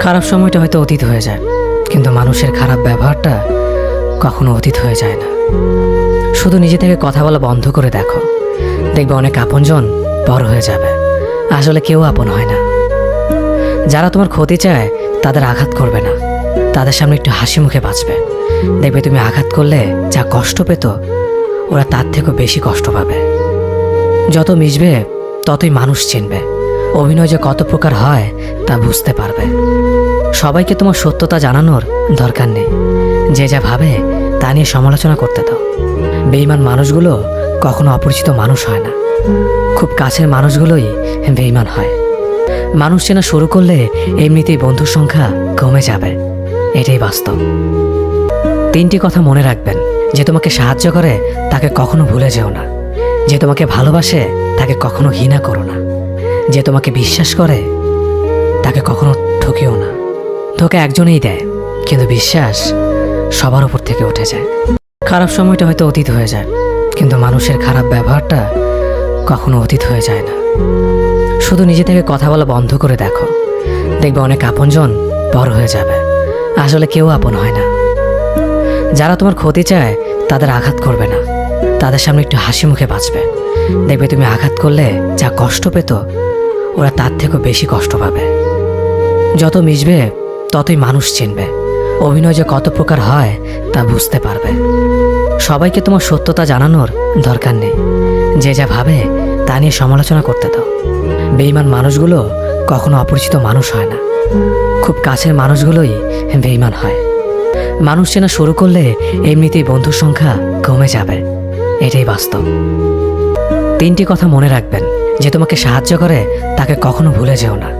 খারাপ সময়টা হয়তো অতীত হয়ে যায়, কিন্তু মানুষের খারাপ ব্যবহারটা কখনো অতীত হয়ে যায় না। শুধু নিজে থেকে কথা বলা বন্ধ করে দেখো, দেখবে অনেক আপনজন পর হয়ে যাবে। আসলে কেউ আপন হয় না। যারা তোমার ক্ষতি চায় তাদের আঘাত করবে না, তাদের সামনে একটু হাসি মুখে বাঁচবে। দেখবে তুমি আঘাত করলে যা কষ্ট পেত, ওরা তার থেকেও বেশি কষ্ট পাবে। যত মিশবে ততই মানুষ চিনবে। অভিনয় যে কত প্রকার হয় তা বুঝতে পারবে। সবাইকে তোমার সত্যতা জানানোর দরকার নেই। যে যা ভাবে তা নিয়ে সমালোচনা করতে দাও। বেঈমান মানুষগুলো কখনো অপরিচিত মানুষ হয় না, খুব কাছের মানুষগুলোই বেঈমান হয়। মানুষ চেনা শুরু করলে এমনিতেই বন্ধুর সংখ্যা কমে যাবে, এটাই বাস্তব। 3টি কথা মনে রাখবেন। যে তোমাকে সাহায্য করে তাকে কখনো ভুলে যেও না। যে তোমাকে ভালোবাসে তাকে কখনো ঘৃণা করো না। যে তোমাকে বিশ্বাস করে তাকে কখনো ঠকিও না। ধোঁকা একজনেই দেয়, কিন্তু বিশ্বাস সবার উপর থেকে উঠে যায়। খারাপ সময়টা হয়তো অতীত হয়ে যায়, কিন্তু মানুষের খারাপ ব্যবহারটা কখনো অতীত হয়ে যায় না। শুধু নিজে থেকে কথা বলা বন্ধ করে দেখো, দেখবে অনেক আপনজন পর হয়ে যাবে। আসলে কেউ আপন হয় না। যারা তোমার ক্ষতি চায় তাদের আঘাত করবে না, তাদের সামনে একটু হাসি মুখে বাঁচবে। দেখবে তুমি আঘাত করলে যা কষ্ট পেত, ওরা তার থেকেও বেশি কষ্ট পাবে। যত মিশবে ততই মানুষ চিনবে। অভিনয় যে কত প্রকার হয় তা বুঝতে পারবে। সবাইকে তোমার সত্যতা জানানোর দরকার নেই। যে যা ভাবে তা নিয়ে সমালোচনা করতে দাও। বেঈমান মানুষগুলো কখনো অপরিচিত মানুষ হয় না, খুব কাছের মানুষগুলোই বেঈমান হয়। মানুষ চেনা শুরু করলে এমনিতেই বন্ধুর সংখ্যা কমে যাবে, এটাই বাস্তব। 3টি কথা মনে রাখবেন। যে তোমাকে সাহায্য করে তাকে কখনো ভুলে যেও না।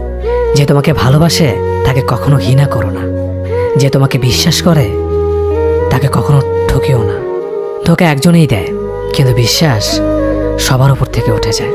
যে তোমাকে ভালোবাসে তাকে কখনো ঘৃণা করো না। যে তোমাকে বিশ্বাস করে তাকে কখনো ঠকিও না। ধোঁকা একজনেই দেয়, কিন্তু বিশ্বাস সবার উপর থেকে উঠে যায়।